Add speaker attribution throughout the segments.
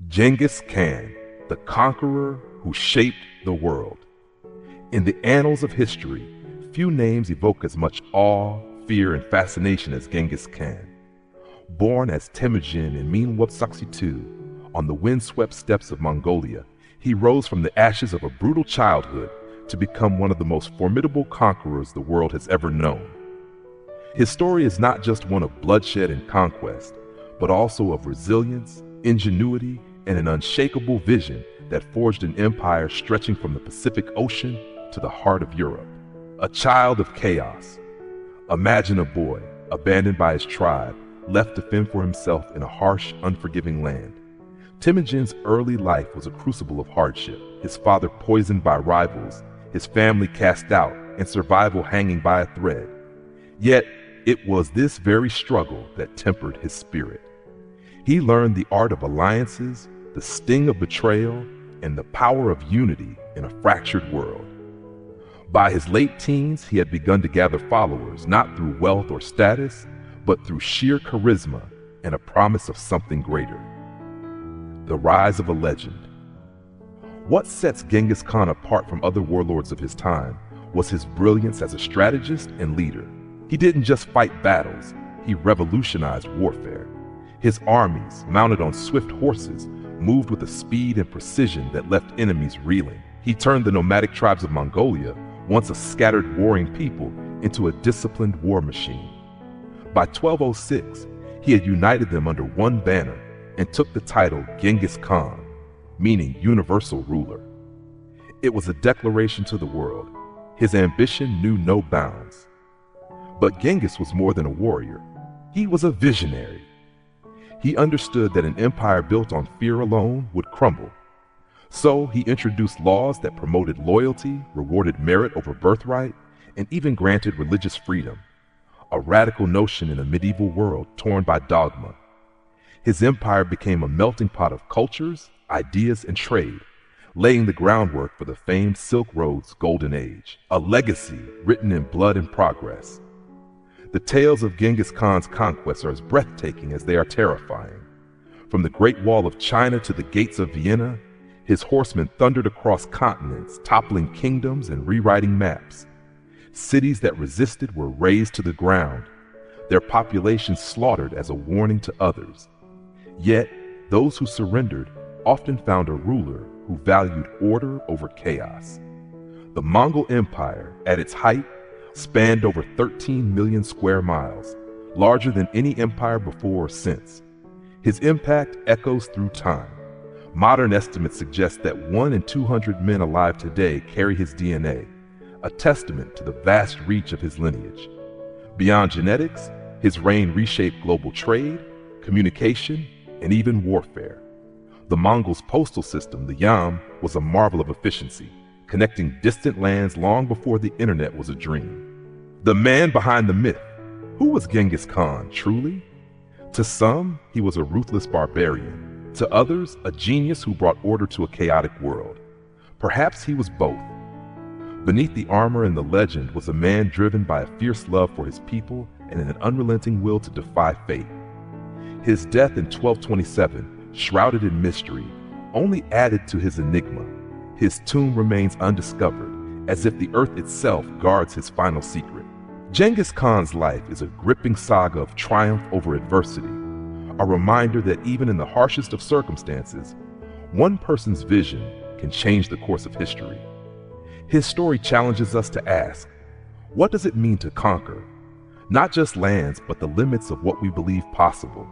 Speaker 1: Genghis Khan, the conqueror who shaped the world. In the annals of history, few names evoke as much awe, fear, and fascination as Genghis Khan. Born as Temujin in Minwapsaksitu on the windswept steppes of Mongolia, he rose from the ashes of a brutal childhood to become one of the most formidable conquerors the world has ever known. His story is not just one of bloodshed and conquest, but also of resilience, ingenuity, and an unshakable vision that forged an empire stretching from the Pacific Ocean to the heart of Europe. A child of chaos. Imagine a boy, abandoned by his tribe, left to fend for himself in a harsh, unforgiving land. Temujin's early life was a crucible of hardship, his father poisoned by rivals, his family cast out, and survival hanging by a thread. Yet, it was this very struggle that tempered his spirit. He learned the art of alliances, the sting of betrayal, and the power of unity in a fractured world. By his late teens, he had begun to gather followers, not through wealth or status, but through sheer charisma and a promise of something greater. The rise of a legend. What sets Genghis Khan apart from other warlords of his time was his brilliance as a strategist and leader. He didn't just fight battles, he revolutionized warfare. His armies, mounted on swift horses, moved with a speed and precision that left enemies reeling. He turned the nomadic tribes of Mongolia, once a scattered warring people, into a disciplined war machine. By 1206, he had united them under one banner and took the title Genghis Khan, meaning universal ruler. It was a declaration to the world. His ambition knew no bounds. But Genghis was more than a warrior. He was a visionary. He understood that an empire built on fear alone would crumble. So he introduced laws that promoted loyalty, rewarded merit over birthright, and even granted religious freedom, a radical notion in a medieval world torn by dogma. His empire became a melting pot of cultures, ideas, and trade, laying the groundwork for the famed Silk Road's golden age, a legacy written in blood and progress. The tales of Genghis Khan's conquests are as breathtaking as they are terrifying. From the Great Wall of China to the gates of Vienna, his horsemen thundered across continents, toppling kingdoms and rewriting maps. Cities that resisted were razed to the ground, their populations slaughtered as a warning to others. Yet, those who surrendered often found a ruler who valued order over chaos. The Mongol Empire, at its height, spanned over 13 million square miles, larger than any empire before or since. His impact echoes through time. Modern estimates suggest that 1 in 200 men alive today carry his DNA, a testament to the vast reach of his lineage. Beyond genetics, his reign reshaped global trade, communication, and even warfare. The Mongols' postal system, the Yam, was a marvel of efficiency, connecting distant lands long before the internet was a dream. The man behind the myth. Who was Genghis Khan, truly? To some, he was a ruthless barbarian. To others, a genius who brought order to a chaotic world. Perhaps he was both. Beneath the armor and the legend was a man driven by a fierce love for his people and an unrelenting will to defy fate. His death in 1227, shrouded in mystery, only added to his enigma. His tomb remains undiscovered, as if the earth itself guards his final secret. Genghis Khan's life is a gripping saga of triumph over adversity, a reminder that even in the harshest of circumstances, one person's vision can change the course of history. His story challenges us to ask, what does it mean to conquer? Not just lands, but the limits of what we believe possible.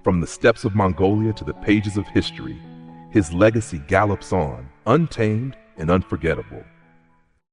Speaker 1: From the steppes of Mongolia to the pages of history, his legacy gallops on, untamed and unforgettable.